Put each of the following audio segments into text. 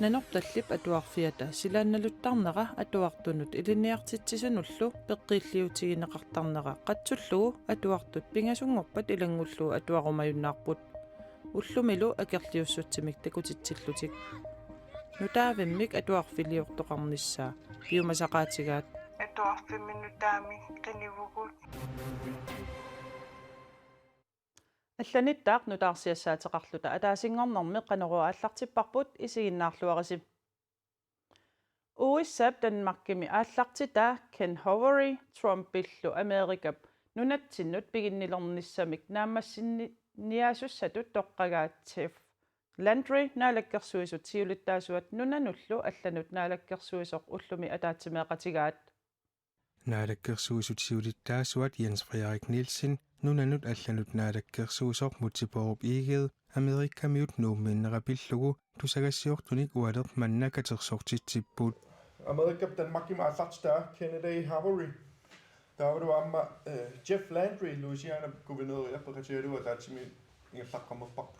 Nanortallip atuarfiata silaannaluttarnera atuartunut iliniartitsisunullu peqqilliutigineqartarnera qatsullugu atuartut pingasungorpat ilangullu atuarumayunnaarput ullumilu akerliussutsimik takutitsillutik nutaavimmik atuarfiliortoqarnissaa piumasaqaatigaat atuarfimminutaami qinivugut алланиттаақ нутаарсиассаатеқарлута атаасингорнэрми қанеруа аллартиппарпут исигиннаарлуарисип уиссап данмаркими ааллартита кен ховери трампиллу америкап нунатсиннут пигиннилерниссамик наамассинни ниасуссатут тоққагаатсиф ландри наалаккерсуисут сиулиттаасуат нунануллу алланут наалаккерсуисоқ уллуми атаатсимеэқатигаат наалаккерсуисут сиулиттаасуат Jens Frederik Nielsen нунанут алланут наалаккерсуусоқ мутипооруп игеð америккамиут нуумминнерапиллугу тусагассиортуник уалерт маннакатерсортитсиппут Amerikap Danmarkima allартаа Kennedy Havory таавру амма Jeff Landry Louisiana guvernør яппакатиалуа таатсими ингерлаққамерпарпу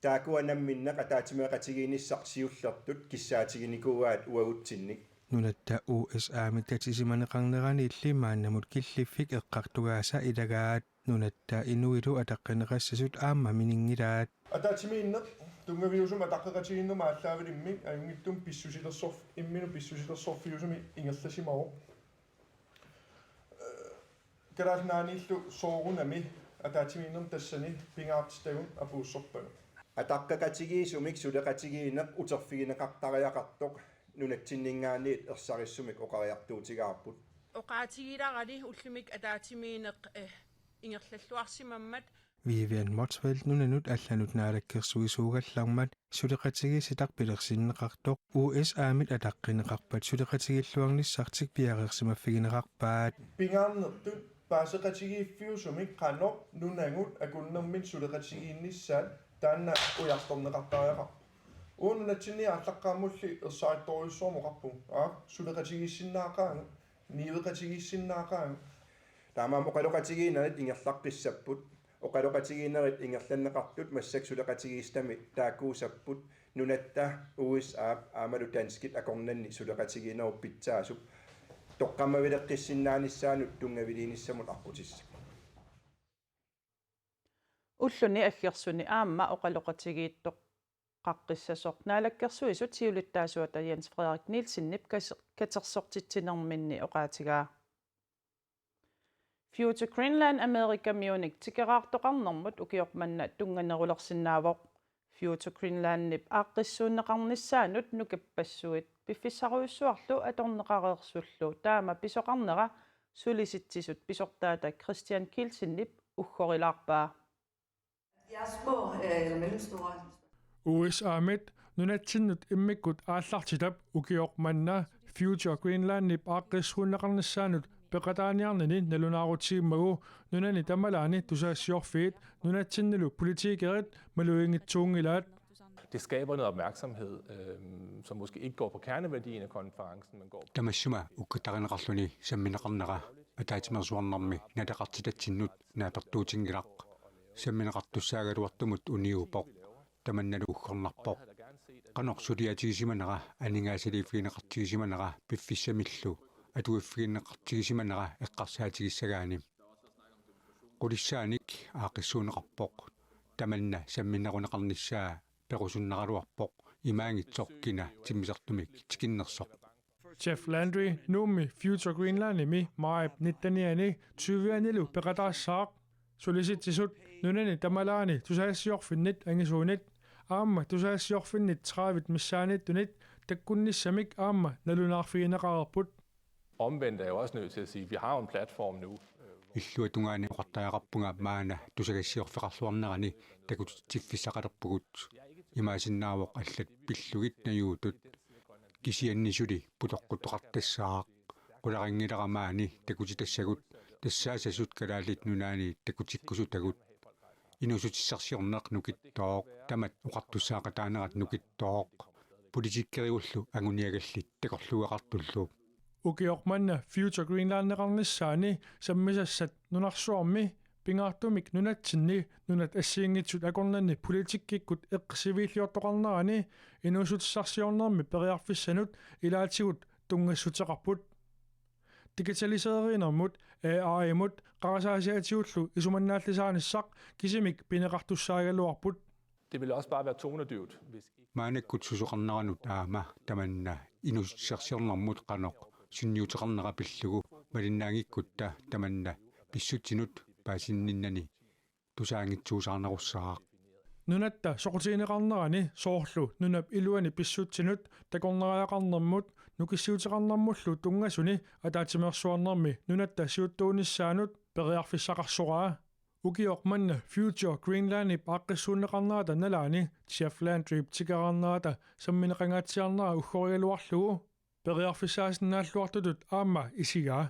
таакуанамминнақ атаатимеқатигииниссақ сиуллертут киссаатигиникууаат уагутсинник нунатта USA-мит татисиманеқарнерани иллимааннамут киллиффик эққартугааса илагаат нунатта инуилу атаққинеқассасут аама минингилаат атаатимииннеқ тунгавиусум атаққеқатигиннума аллаавилимми аюнгиттум писсусилерсорф иммину писсусилерсорфиусуми ингерласимао каралнааниллу соорунами атаатимииннерм тассани пингаартистагун апууссорпага атаққеқатигиисумик сулеқатигиинеқ утерфигинеқартариақартоқ нунатсиннингаанниит ерсариссумик оқариартуутигаарпут оqaатигиларали уллумик атаатимиинеқ ингерллуарсимаммат Vivian Motzfeldt nunanut allanut naalakkersuisuugallarmat suleqatigisitar pilersinneqartoq USA-mit ataqqinneqarpat suleqatigilluarnissartik piareersimaffigineqarpaat pingaarnertut paaseqatigiiffiusumik qanoq nunangut akunnermin suleqatigiinnissaat taanna ujartorneqartariaqar uununatsinni ааллаққаамулли ерсаатторюссуумоқарпу сулеқатигиссиннаақаanga ниивеқатигиссиннаақаanga таамаамоқалоқатигиинерит ингерлаққиссаппут оқалоқатигиинерит ингерланнеқартут массак сулеқатигиистами таакуусаппут нунатта USA аамалу танскит акорнанни сулеқатигиинеру питсаасуп тоққаммавилеққиссиннаанissaанут тунгавилииниссамут арпутисса уллуни аггерсуни аама оқалоқатигииттоқ qaqqissasoq naalakkersuisut siulittaasuata Jens Frederik Nielsen katersortittinerminni oqaatigaa Future Greenland America Munich tikeraartoqarnermut ukiormanna tunganerulersinnaavoq Future Greenland nip aaqqissuunneqarnissaanut nukapassuit piffissaruissuarlu atorneqareersullu taama pisoqarnera sulisittisut pisortaata Christian Kielsen-nip uggorilaarpaa USA-mit nunatsinut immikkut aallartitap ukiormanna Future Greenland-nip aaqqissuunneqarnissaanut peqataaniarnini nalunaarutsiimmagu nunani tamalaani tusaassiorfiit nunatsinnilu politikerit maluingitsuungilaat. Det skaber noget opmærksomhed, som måske ikke går på kerneværdien af konferencen, men går på... Tamassuma ukkutarineqarluni sammineqarnera ataatimersuarnermi nataqartitatsinnut naapertuutingilaq sammineqartussaagaluartumut uniupoq tamannalu uggornarpoq qanorsuliatigisimannera aningaasaliifiineqartigisimannera piffissamillu atuiffiginneqartigisimannera eqqarsaatigisagaani qulissaanik aaqissuuneqarpoq tamanna samminneruneqarnissaa perusunneqaluarpoq imaangitsorkina timmisertumik tikinnersoq Jeff Landry nuummi Future Greenlandimi maip nittaniani 20 peqataassaaq sulisittisut nunani tamalaani tusaassiorfinnit angisuunit aamma tusaassiorfinnit 30 missaanittunit takkunnissamik aamma nalunaarfigineqarerput. Omvendt er jeg også nødt til at sige, at vi har en platform nu. Illuatungaani oqartariaqarpunga maana tusagassiorfiqarluarnerani takut tiffissaqalerpugut imaasinnaavoq allat pillugit najuutut kisiannisuli putoqqutoqartassaaq qularingileramaani takutitassagut тассаасасут калаалит нунаани такутиккусутагут инусутиссарсиорнеқ нукиттооқ тамат уқартуссаақатаанерат нукиттооқ политиккериуллу агуниагаллит такорлуеқартуллу ukiormanna Future Greenland-neqarnissaani sammisassat nunarsuarmi Pingaartumik nunatsinni nunat assiingitsut akornanni politikkikut eqqsiviilliortoqarnerani inuusutissarsiornermi periarfissanut ilaatigut tungassutеқарпут digitaliserinermut AI-mut qarasaasiatiullu isumannaallисааниссақ кисимик пинеқартуссаагалуарпут. Det vil også bare være tonedøvt, hvis маанаккут сусоқарнеранут аама таманна инуссерсиорнэрмут қаноқ сунниутеқарнера пиллугу малиннаангиккутта таманна писсутсинут паасинниннани тусаангитсуусаарнеруссаақ Nunatta soqutiineqarnerani soorlu nunap iluani pissutsinut takorneriaqarnermut nukissiuteqarnermullu tungasuni ataatimersuarnermi nunatta siuttuunissaanut periarfissaqarsoraa ukioq manna Future Greenlandip aqqissuunneqarnerata nalaani Jeff Landry tikerarnerata sammineqangaatsiarnera uggorialuarlugu periarfissaasinaalluartutut aamma isigaa.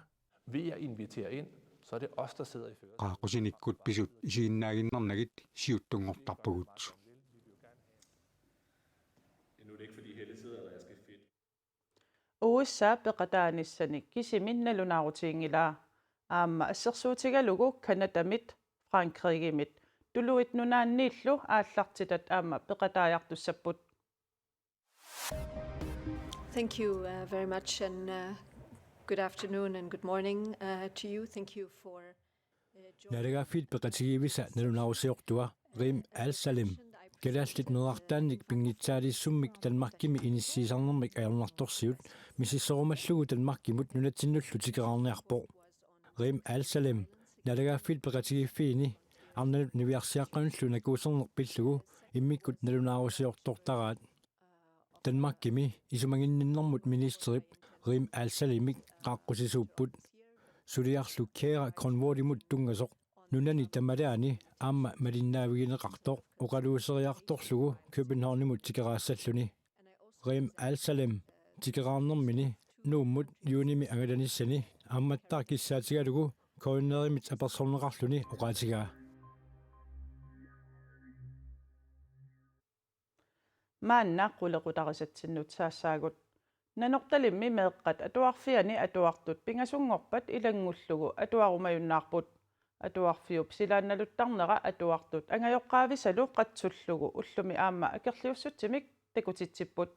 ved at invitere ind, så er det os, der sidder i fører. qaaqusinikkut pisut isiinnaaginnarnagit siuttungortarpugut Uussaa peqataanissani kisiminnalunaarutiingilaa aamma assersuutigalugu Kanatamit Frankrigimit tuluit nunaanniillu aallartitat aamma peqataajartussapput. Thank you very much, and good afternoon and good morning to you. Thank you for Nalagaaffiit peqatigivisa nalunaarusiortua Rim Al-Salim Kelaslit medartaannik pingitsaalissummik Danmarkimi inissiisarnermik ajornartorsiut misissorumallugu Danmarkimut nunatsinullu tikeraarniarpo Rim Al-Salim nalagaaffiit peqatigiffiini arnalut niviarsiaqqanullu nakuusernerpillugu immikkut nalunaarusiortortaraat Danmarkimi isumanginninnermut ministerip Rim Al-Salimik qaaqqusisuupput suliarlu keera konvoodimut tungasoq nunani tamalaani aamma malinnaavigineqartoq uqaluuseriartorlugu Københavnimut tikeraassalluni Rim Al-Salim tikeraarnermini nuummut juunimi angalanissani aammattar kissaatigalugu koinnerimit apersorneqarluni uqaatigaa Maanna qulequtarisatsinnut saassaagut nanortalimmi meeqqat atuarfiani atuartut pingasungorpat ilangullugu atuarumajunnaarput atuarfiup silaannaluttarnera atuartut angajoqqaavisalu qatsullugu ullumi aamma akerliussutsimik takutitsipput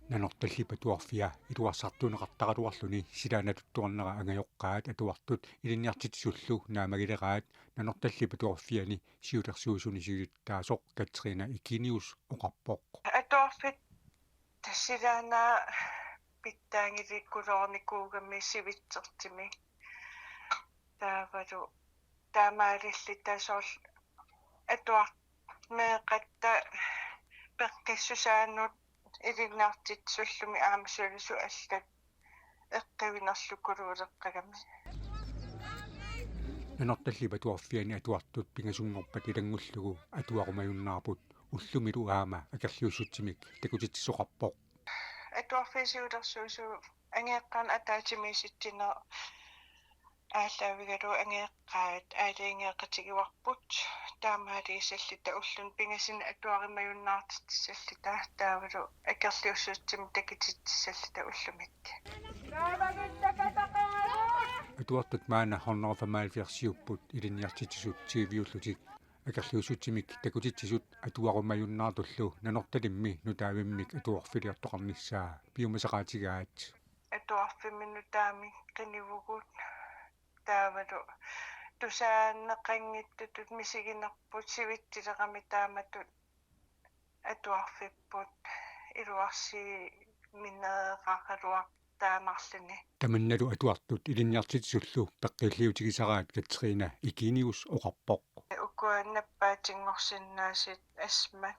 nanortallipa tuarfia ituarsartuneqartaqaluarluni silaanatuttuarnera angajoqqaat atuartut ilinniartitsullu naamagileraat nanortallipa tuarfiani siulersuusuni siulittaasoq Katrina Ikinius oqarpoq Atuarfit tassilaana pittaangiliikkuloornikuugami sivitsertimi taavalu taamaalillitasoorl atuart meeqatta peqqissusaanut ilinnaartitsullumi aamasuulisu allat eqqivinerlukuluuleqqagami nanortallipa tuarfiani atuartut pingasungorpat ilangullugu atuarumajunnaarput ullumilu aama akerliussutsimik takutitsoqarpoq atuarfisiulersuusu angeeqqaan ataatimiisittina ааллаавигалу ангеэккаат аалиингеэккатигуарпут таамаалиисаллита уллун пингасина атуаримаюннаартиссаллита таавалу акерлиуссуутсим такититсаллита уллумит atuartut maana hornerfamaalfiarsiupput ilinniartitisut tiiviullutik akerliussutsimik takutitsisut atuarumajunnaartullu nanortalimmi nutaavimmik atuarfiliortoqarnissaa piumasaqaatigaat атуарфимминутаами qinivugut таавалу тусааннеқангиттутут мисигинерпут сивиттилеқами тааматут атуарфиппут илуарси миннеқақалуар таамарлуни tamannalu atuartut ilinniartitsullu peqqilliutikisaraat Katrina Ikinius oqarpoq укуаннаппаатингорсиннаасит асма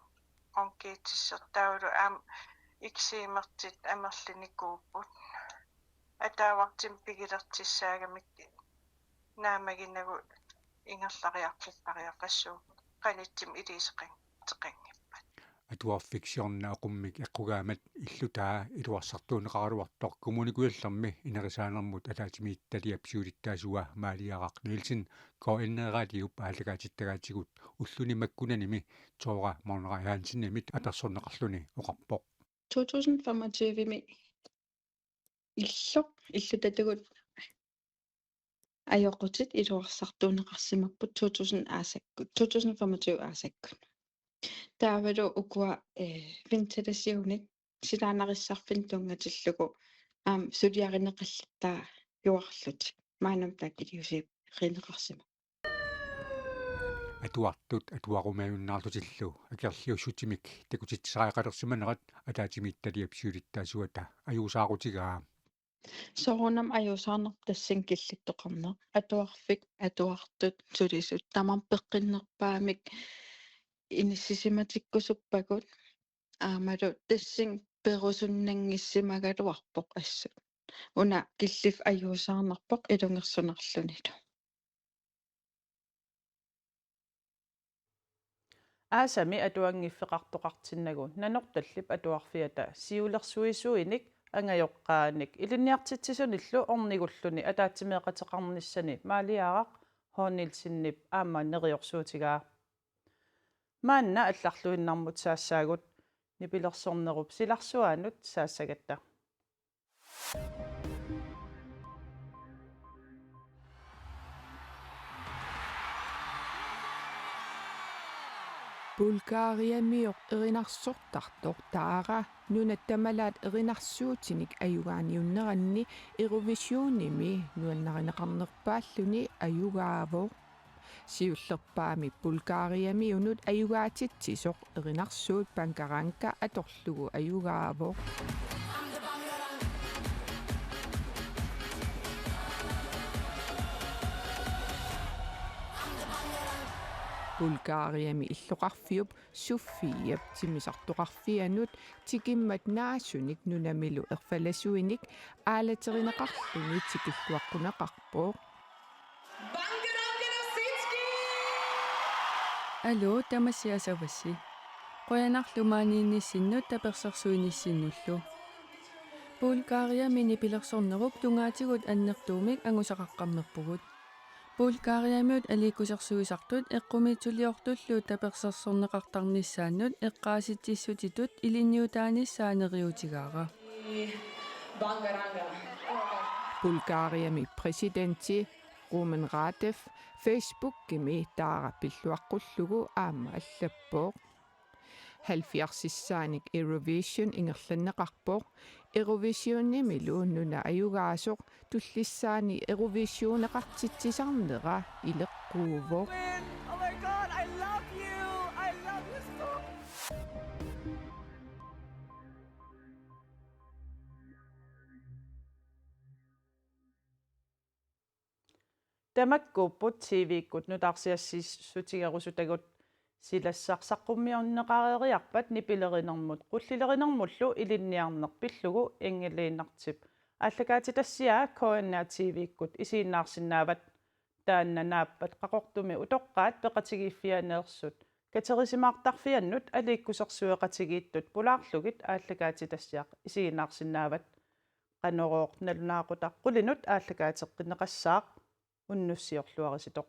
qonkiitissертаавалу аам иксиимертит амерлиникууппут атаавартим пигилертиссаагамик наамагинагу ингерлариарплиппариақассуу qanitsim илисеқин теқангиппат atuarfiksiorna aqummik eqqugaamat illutaa iluarsartuuneqaraluartoq kommunikuillermi inerisaanermut alaatimiittaliap siulittaasua maaliaraq Nielsen koinneeraaliup aalagaatittagaatigut ulluni makkunanimi toora mornera Hansen-nimit apersorneqarluni oqarpoq 2025 illoq illutatagut Ajoqutit iluarsartuuneqarsimaput 2025 aasakkun. Taavalu ukua ventilationik silaanarissarfin tungatillugu suliarineqallittaa juarlut maanam taak iliusiip rineqarsima. Atuartut atuarumayunnaartutillu akerliussutimik takutitsaaqalersimanerat ataatimiittaliapsiulittaasuata ajuusaaqutigaa Soorunam ajuusaarnerp tassin killittoqarner atuarfik atuartut sulisut tamam peqqinnerpaamik inissisimatikkусуппагут аамалу тассин перусуннангиссимагалуарпоқ ассут уна киллиф аюусаарнарпоқ илунгерсунерлунилу аасами атуангиффеқартоқартиннагу нанорталлип атуарфиата сиулерсуисуиник ангайоққааник илинниартитсисуниллу орнигуллуни атаатсимеэқатеқарниссани маалиарақ хоонилсиннип аама нериорсуутигаа маанна алларлуиннармут саассаагут нипилерсорнеруп силарсуаанут саассагатта Bulgariamior erinarsortartor taara nunattamalat erinarsuutinik ayugaaniunneranni Eurovisionimi nuannarineqarnerpaalluni ayugaavo siullerpaami Bulgariami unut ayugaatittisoq erinarsuut Bankaranka atorlugu ayugaavo Bulgariami illuqarfiup suffiap timisartoqarfianut tikimmat naasunik nunamilu erfalasuinik aalaterineqarluni tikilluaqquneqarpoo Allo tamasiasavassi qoyanarlumaaniinnissinnut tapersersuinissinullu Bulgariami nipilersornerup tungaatigut annertuumik angusaqaqqammerpugut Bulgariamiut alikussersuisartut eqqumitsuliortullu tapersersorneqartarnissaannut eqqaasitissutitut ilinniutaanissaaneriutigaara Bulgariami presidenti Rumen Radev Facebook-kimi taarapilluaqqullugu aama allappoq 70-issaanik Eurovision ingerlanneqarpoq Eurovisionnimilu nuna ayugaasuq tullissaani Eurovisioneqartitsisarnera ileqquuvoq Oh my god, I love you! I love you so тамаккууппут тивиккут нутаарсиассиссутигерусутагут силассарсаққуммиорнеқарериарпат нипилеринермут қуллилеринермуллу илинниарнерпиллугу ингилииннартип ааллакаатитассиаа коаннаа тивиккут исииннаарсинаават тааннанааппат қақортуми утоққаат пеқатигииффианеерсут катерисимаартарфианнут алииккусерсуеқатигииттут пулаарлугит ааллакаатитассиақ исииннаарсинаават қанорооқ налунаақутаққулинут ааллакаатеққинеқассаақ уннуссиорлуариситоқ